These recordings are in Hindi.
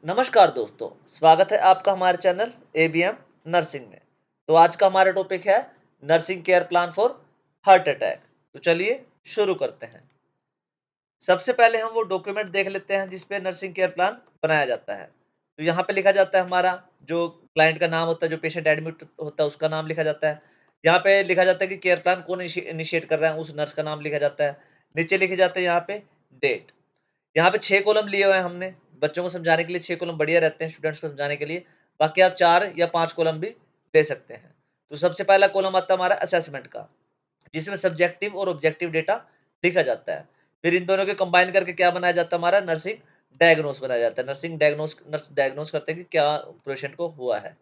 नमस्कार दोस्तों, स्वागत है आपका हमारे चैनल एबीएम नर्सिंग में। तो आज का हमारा टॉपिक है nursing care plan for heart attack. तो चलिए शुरू करते हैं। सबसे पहले हम वो डॉक्यूमेंट देख लेते हैं जिस पे नर्सिंग केयर प्लान बनाया जाता है। तो यहाँ पे लिखा जाता है हमारा जो क्लाइंट का नाम होता है, जो पेशेंट एडमिट होता है उसका नाम लिखा जाता है। यहाँ पे लिखा जाता है कि केयर प्लान कौन इनिशिएट कर रहा है, उस नर्स का नाम लिखा जाता है। नीचे लिखे जाते हैं यहाँ पे डेट। यहाँ पे 6 कॉलम लिए हुए हैं हमने, बच्चों को समझाने के लिए 6 कॉलम बढ़िया रहते हैं स्टूडेंट्स को समझाने के लिए। बाकी आप 4 या 5 कॉलम भी ले सकते हैं। तो सबसे पहला कॉलम आता है हमारा असेसमेंट का, जिसमें सब्जेक्टिव और ऑब्जेक्टिव डेटा लिखा जाता है। फिर इन दोनों को कंबाइन करके क्या बनाया जाता है, हमारा नर्सिंग डायग्नोस बनाया जाता है। नर्स डायग्नोस करते हैं कि क्या पेशेंट को हुआ है,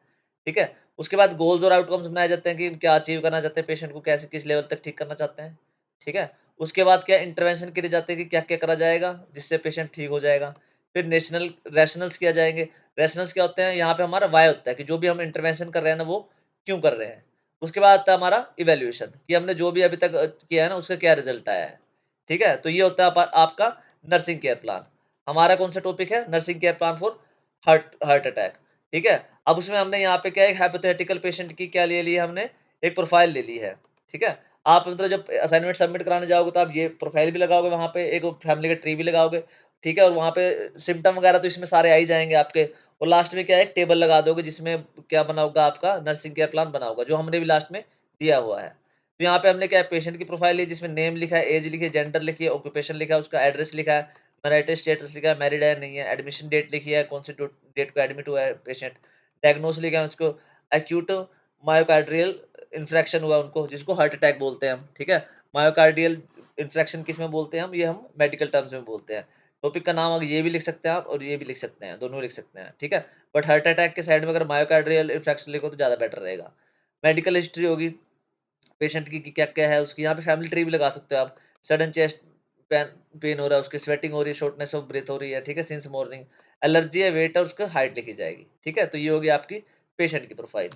ठीक है? उसके बाद गोल्स और आउटकम्स बनाए जाते हैं कि क्या अचीव करना चाहते हैं, पेशेंट को कैसे किस लेवल तक ठीक करना चाहते हैं, ठीक है? उसके बाद क्या इंटरवेंशन किए जाते हैं कि क्या-क्या करा जाएगा जिससे पेशेंट ठीक हो जाएगा। फिर नेशनल रैशनल्स किया जाएँगे। रैशनल्स क्या होते हैं, यहाँ पे हमारा व्हाय होता है कि जो भी हम इंटरवेंशन कर रहे हैं ना, वो क्यों कर रहे हैं। उसके बाद आता है हमारा इवैल्यूएशन कि हमने जो भी अभी तक किया है ना, उसका क्या रिज़ल्ट आया है, ठीक है? तो ये होता है आपका नर्सिंग केयर प्लान। हमारा कौन-सा टॉपिक है? Nursing care plan for heart heart attack, ठीक है? अब उसमें हमने यहाँ पे क्या है, एक हाइपोथेटिकल पेशेंट की क्या ले ली है हमने, एक प्रोफाइल ले ली है, ठीक है? आप मतलब जब असाइनमेंट सबमिट कराने जाओगे तो आप ये प्रोफाइल भी लगाओगे वहाँ पे, एक फैमिली का ट्री भी लगाओगे, ठीक है? और वहाँ पे सिम्पटम वगैरह तो इसमें सारे आ ही जाएँगे आपके। और लास्ट में क्या है, एक टेबल लगा दोगे जिसमें क्या बना होगा, आपका नर्सिंग केयर प्लान बना होगा, जो हमने भी लास्ट में दिया हुआ है। तो यहाँ पे हमने क्या है, पेशेंट की प्रोफाइल ली जिसमें नेम लिखा है, एज लिखी है, जेंडर लिखी है, ऑक्यूपेशन लिखा है, उसका एड्रेस लिखा है, मैरिटल स्टेटस लिखा है, मैरिड है नहीं है, एडमिशन डेट लिखी है, कौन सी डेट को एडमिट हुआ है पेशेंट, डायग्नोस लिखा है उसको, एक्यूट मायोकार्डियल इन्फ्रेक्शन हुआ उनको, जिसको हार्ट अटैक बोलते हैं हम, ठीक है? मायोकार्डियल इन्फ्रेक्शन किसमें बोलते हैं हम, ये हम मेडिकल टर्म्स में बोलते हैं। टॉपिक का नाम अगर ये भी लिख सकते हैं आप और ये भी लिख सकते हैं, दोनों लिख सकते हैं, ठीक है? बट हार्ट अटैक के साइड में अगर मायोकार्डियल इन्फ्रेक्शन लिखो तो ज़्यादा बेटर रहेगा। मेडिकल हिस्ट्री होगी पेशेंट की कि क्या-क्या है उसकी, यहाँ पे फैमिली ट्री भी लगा सकते हो आप। सडन चेस्ट पेन पेन हो रहा है, उसकी स्वेटिंग हो रही है, शॉर्टनेस ऑफ ब्रेथ हो रही है, ठीक है? सिंस मॉर्निंग, एलर्जी है, वेट है, उसका हाइट लिखी जाएगी, ठीक है? तो ये होगी आपकी पेशेंट की प्रोफाइल।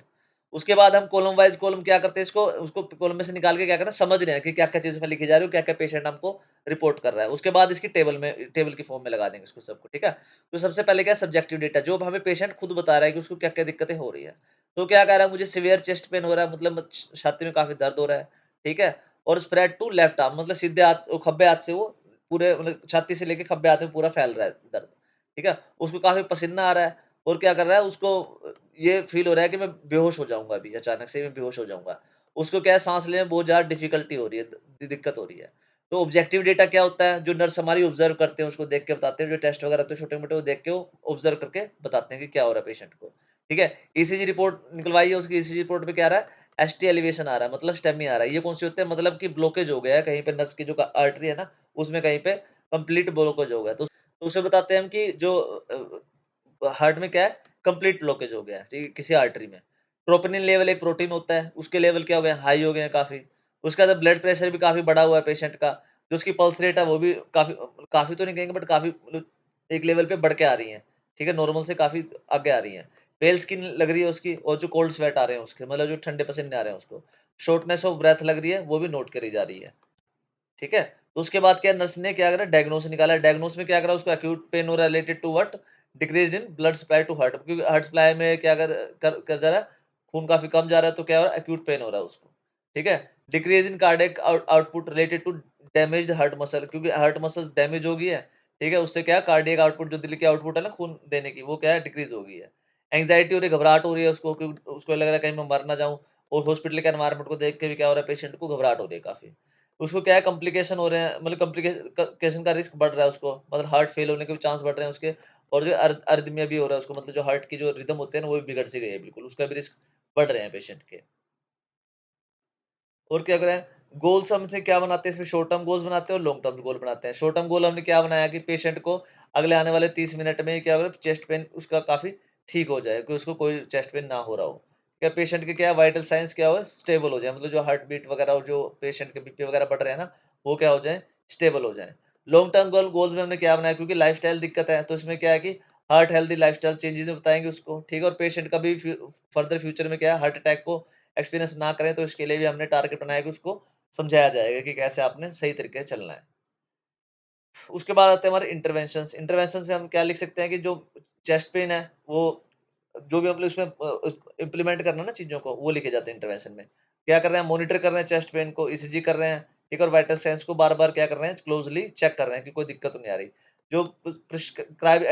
उसके बाद हम कॉलम वाइज़ कॉलम क्या करते हैं, इसको उसको कॉलम में से निकाल के क्या करना है, समझ रहे हैं कि क्या-क्या चीज़ इसमें लिखी जा रही है और क्या-क्या पेशेंट हमको रिपोर्ट कर रहा है। उसके बाद इसकी टेबल की फॉर्म में लगा देंगे इसको सबको, ठीक है? तो सबसे पहले क्या है, सब्जेक्टिव डेटा, जो हमें पेशेंट खुद बता रहा है कि उसको क्या-क्या दिक्कतें हो रही है। तो क्या कह रहा है, मुझे सीवियर चेस्ट पेन हो रहा है, मतलब छाती में काफ़ी दर्द हो रहा है, ठीक है? और स्प्रेड टू लेफ्ट आर्म, मतलब सीधे हाथ खब्बे हाथ से वो पूरे मतलब छाती से लेके खब्बे हाथ में पूरा फैल रहा है दर्द, ठीक है? उसको काफ़ी पसीना आ रहा है और क्या कर रहा है, उसको ये फ़ील हो रहा है कि मैं बेहोश हो जाऊँगा अभी, अचानक से मैं बेहोश हो जाऊँगा। उसको क्या है, साँस लेने में बहुत ज़्यादा डिफ़िकल्टी हो रही है, दिक्कत हो रही है। तो ऑब्जेक्टिव डेटा क्या होता है, जो नर्स हमारी ऑब्ज़र्व करते हैं, उसको देख के बताते हैं, जो टेस्ट वगैरह होते हैं छोटे-मोटे, वो देख के वो ऑब्ज़र्व करके बताते हैं कि क्या हो रहा है पेशेंट को, ठीक है? ईसीजी रिपोर्ट निकलवाई है, उसकी ईसीजी रिपोर्ट में क्या आ रहा है, एसटी एलिवेशन आ रहा है, मतलब स्टेमी आ रहा है। ये कौन-सी होते हैं, मतलब कि ब्लॉकेज हो गया है कहीं पे, नस की जो आर्टरी है ना, उसमें कहीं पे कंप्लीट ब्लॉकेज हो गया है। तो उसे बताते हैं हम कि जो हार्ट में क्या है, कंप्लीट ब्लॉकेज हो गया है, ठीक है, किसी आर्टरी में। ट्रोपोनिन लेवल एक प्रोटीन होता है, उसके लेवल क्या हो गए हैं, हाई हो गए हैं काफ़ी। उसके बाद ब्लड प्रेशर भी काफ़ी बढ़ा हुआ है पेशेंट का, जो उसकी पल्स रेट है वो भी काफ़ी काफ़ी तो नहीं कहेंगे, बट काफ़ी मतलब एक लेवल पे बढ़ के आ रही है, ठीक है, नॉर्मल से काफ़ी आगे आ रही है। पेल स्किन लग रही है उसकी, और जो कोल्ड स्वेट आ रहे हैं उसके, मतलब जो ठंडे पसीने आ रहे हैं उसको। शॉर्टनेस ऑफ ब्रेथ लग रही है, वो भी नोट करी जा रही है, ठीक है? तो उसके बाद क्या नर्स ने क्या करा, डायग्नोस निकाला। डायग्नोस में क्या करा, उसको एक्यूट पेन हो रहा है related to what, decrease in blood supply to heart, क्योंकि हार्ट सप्लाई में क्या कर जा रहा है, खून काफ़ी कम जा रहा है, तो क्या हो रहा है, एक्यूट पेन हो रहा है उसको, ठीक है? Decrease in cardiac output related to damaged heart muscle, क्योंकि हार्ट मसल्स डैमेज हो गई है, ठीक है? उससे क्या है, कार्डियक आउटपुट, जो दिल की आउटपुट है ना खून देने की, वो क्या है, डिक्रीज हो गई है। एंग्जायटी हो रही है, घबराहट हो रही है उसको, क्योंकि उसको लग रहा है कहीं मैं मर ना जाऊँ, और हॉस्पिटल के एनवायरनमेंट को देख के भी क्या हो रहा है, पेशेंट को घबराहट हो रही है काफ़ी। उसको क्या है, कॉम्प्लिकेशन हो रहे हैं, मतलब कॉम्प्लिकेशन का रिस्क बढ़ रहा है उसको, मतलब हार्ट फेल होने के भी चांस बढ़ रहे हैं उसके, और जो अर्थिमिया भी हो रहा है उसको, मतलब जो हार्ट की जो रिदम होते हैं ना, वो भी बिगड़ सी गई है बिल्कुल, उसका भी रिस्क बढ़ रहे हैं पेशेंट के। और क्या करें, गोल्स हम इसे क्या बनाते हैं, इसमें शॉर्ट टर्म गोल्स बनाते हैं और लॉन्ग टर्म गोल बनाते हैं। शॉर्ट टर्म गोल हमने क्या बनाया कि पेशेंट को अगले आने वाले 30 मिनट में क्या हो, चेस्ट पेन उसका काफ़ी ठीक हो जाए, कि उसको कोई चेस्ट पेन ना हो रहा हो। क्या पेशेंट के क्या वाइटल साइंस क्या हो, स्टेबल हो जाए, मतलब जो हार्ट बीट वगैरह और जो पेशेंट के बीपी वगैरह बढ़ रहे हैं ना, वो क्या हो जाए, स्टेबल हो जाए। लॉन्ग टर्म गोल्स में हमने क्या बनाया, क्योंकि लाइफस्टाइल दिक्कत है, तो इसमें क्या है कि हार्ट हेल्दी लाइफस्टाइल चेंजेस बताएंगे उसको, ठीक है? और पेशेंट का भी फर्दर फ्यूचर में क्या है, हार्ट अटैक को एक्सपीरियंस ना करें, तो इसके लिए भी हमने टारगेट बनाया कि उसको समझाया जाएगा कि कैसे आपने सही तरीके से चलना है। उसके बाद आते हैं हमारे इंटरवेंशंस। इंटरवेंशंस में हम क्या लिख सकते हैं कि जो चेस्ट पेन है, वो जो भी हम उसमें इम्प्लीमेंट करना है ना चीज़ों को, वो लिखे जाते हैं इंटरवेंशन में। क्या कर रहे हैं, मॉनिटर कर रहे हैं चेस्ट पेन को, ईसीजी कर रहे हैं, ठीक है? और वाइटल साइंस को बार-बार क्या कर रहे हैं, क्लोज़ली चेक कर रहे हैं कि कोई दिक्कत तो नहीं आ रही। जो प्रिस्क्राइब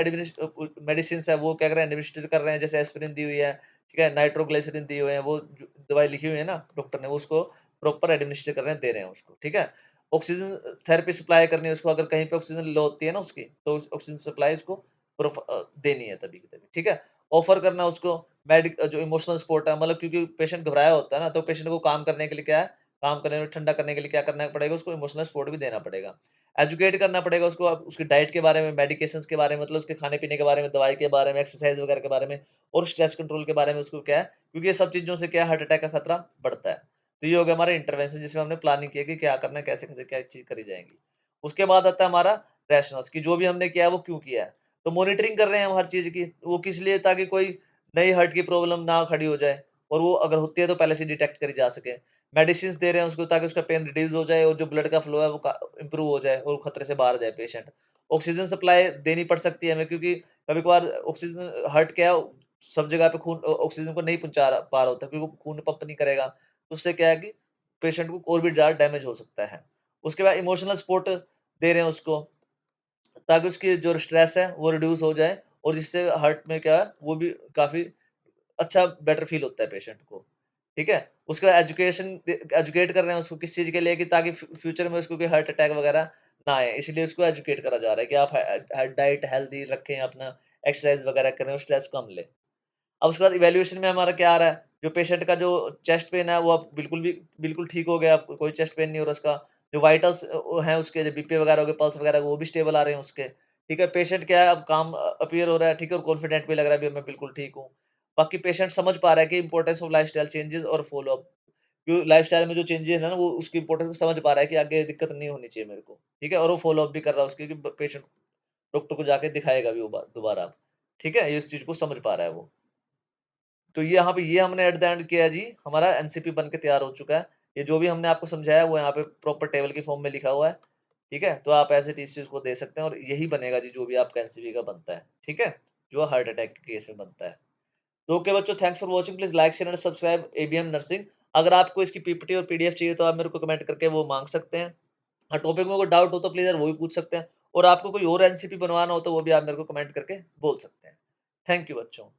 मेडिसिन्स है, वो क्या कर रहे हैं, एडमिनिस्टर कर रहे हैं, जैसे एस्पिरिन दी हुई है, ठीक है? नाइट्रोग्लिसरीन दिए हुए हैं, वो जो दवाई लिखी हुई है ना डॉक्टर ने, वो उसको प्रॉपर एडमिनिस्टर कर रहे हैं, दे रहे हैं उसको, ठीक है? ऑक्सीजन थेरेपी सप्लाई करनी है उसको, अगर कहीं पे ऑक्सीजन लो होती है ना उसकी, तो ऑक्सीजन सप्लाई उसको देनी है तभी की तभी, ठीक है? ऑफर करना उसको जो इमोशनल सपोर्ट है, मतलब क्योंकि पेशेंट घबराया होता है ना, तो पेशेंट को काम करने के लिए क्या है, काम करने में ठंडा करने के लिए क्या करना पड़ेगा, उसको इमोशनल सपोर्ट भी देना पड़ेगा। एजुकेट करना पड़ेगा उसको, अब उसकी डाइट के बारे में, मेडिकेशंस के बारे में, मतलब उसके खाने-पीने के बारे में, दवाई के बारे में, एक्सरसाइज वगैरह के बारे में और स्ट्रेस कंट्रोल के बारे में उसको क्या है, क्योंकि ये सब चीज़ों से क्या है, हार्ट अटैक का खतरा बढ़ता है। तो ये हो गया हमारा इंटरवेंशन, जिसमें हमने प्लानिंग की है कि क्या करना है, कैसे-कैसे क्या चीज़ करी जाएँगी। उसके बाद आता है हमारा रैशनल्स कि जो भी हमने किया है, वो क्यों किया है। तो मॉनिटरिंग कर रहे हैं हम हर चीज़ की, वो किस लिए, ताकि कोई नई हार्ट की प्रॉब्लम ना खड़ी हो जाए और वो अगर होती है तो पहले से डिटेक्ट करी जा सके। मेडिसिन्स दे रहे हैं उसको ताकि उसका पेन रिड्यूस हो जाए और जो ब्लड का फ्लो है वो इम्प्रूव हो जाए और खतरे से बाहर जाए पेशेंट। ऑक्सीजन सप्लाई देनी पड़ सकती है हमें, क्योंकि कभी-कभार ऑक्सीजन हार्ट क्या है, सब जगह पे खून ऑक्सीजन को नहीं पहुँचा पा रहा होता, क्योंकि वो खून पंप नहीं करेगा। तो उससे क्या है कि पेशेंट को और भी ज़्यादा डैमेज हो सकता है। उसके बाद इमोशनल सपोर्ट दे रहे हैं उसको, ताकि उसकी जो स्ट्रेस है वो रिड्यूस हो जाए और जिससे हार्ट में क्या है, वो भी काफ़ी अच्छा बेटर फ़ील होता है पेशेंट को, ठीक है? उसके बाद एजुकेट कर रहे हैं उसको किस चीज़ के लिए, कि ताकि फ्यूचर में उसको कोई हार्ट अटैक वगैरह ना आए, इसलिए उसको एजुकेट करा जा रहा है कि आप डाइट हेल्दी रखें, अपना एक्सरसाइज वगैरह करें और स्ट्रेस कम लें। अब उसके बाद इवैल्यूएशन में हमारा क्या आ रहा है, जो पेशेंट का जो चेस्ट पेन है वो अब बिल्कुल ठीक हो गया, अब कोई चेस्ट पेन नहीं हो रहा उसका। जो वाइटल्स हैं उसके, जो बीपी वगैरह हो गए, पल्स वगैरह वो भी स्टेबल आ रहे हैं उसके। ठीक है, पेशेंट क्या है, अब काम अपीयर हो रहा है, ठीक है, और कॉन्फिडेंट भी लग रहा है, अभी मैं बिल्कुल ठीक हूँ। बाकी पेशेंट समझ पा रहा है कि इंपॉर्टेंस ऑफ लाइफस्टाइल चेंजेस और फॉलो अप। जो लाइफस्टाइल में जो चेंजेस है ना, वो उसकी इंपॉर्टेंस को समझ पा रहा है कि आगे दिक्कत नहीं होनी चाहिए मेरे को। ठीक है, और वो फॉलो अप भी कर रहा है उसकी, कि पेशेंट डॉक्टर को जाके दिखाएगा भी वो दोबारा। ठीक है, ये इस चीज़ को समझ पा रहा है वो। तो ये यहाँ पे ये हमने एट द एंड किया जी, हमारा एनसीपी बन के तैयार हो चुका है। ये जो भी हमने आपको समझाया वो यहाँ पे प्रॉपर टेबल की फॉर्म में लिखा हुआ है। ठीक है? तो आप एज़ इट इज़ इसको दे सकते हैं और यही बनेगा जी जो भी आपका एनसीपी का बनता है। ठीक है? जो हार्ट अटैक के केस में बनता है। तो ओके बच्चों, thanks for watching, please like, share and subscribe ABM nursing. अगर आपको इसकी पीपीटी और पीडीएफ चाहिए तो आप मेरे को कमेंट करके वो माँग सकते हैं। टॉपिक में कोई डाउट हो तो प्लीज़ यार वो भी पूछ सकते हैं और आपको कोई और एनसीपी बनवाना हो तो वो भी आप मेरे को कमेंट करके बोल सकते हैं। थैंक यू बच्चों।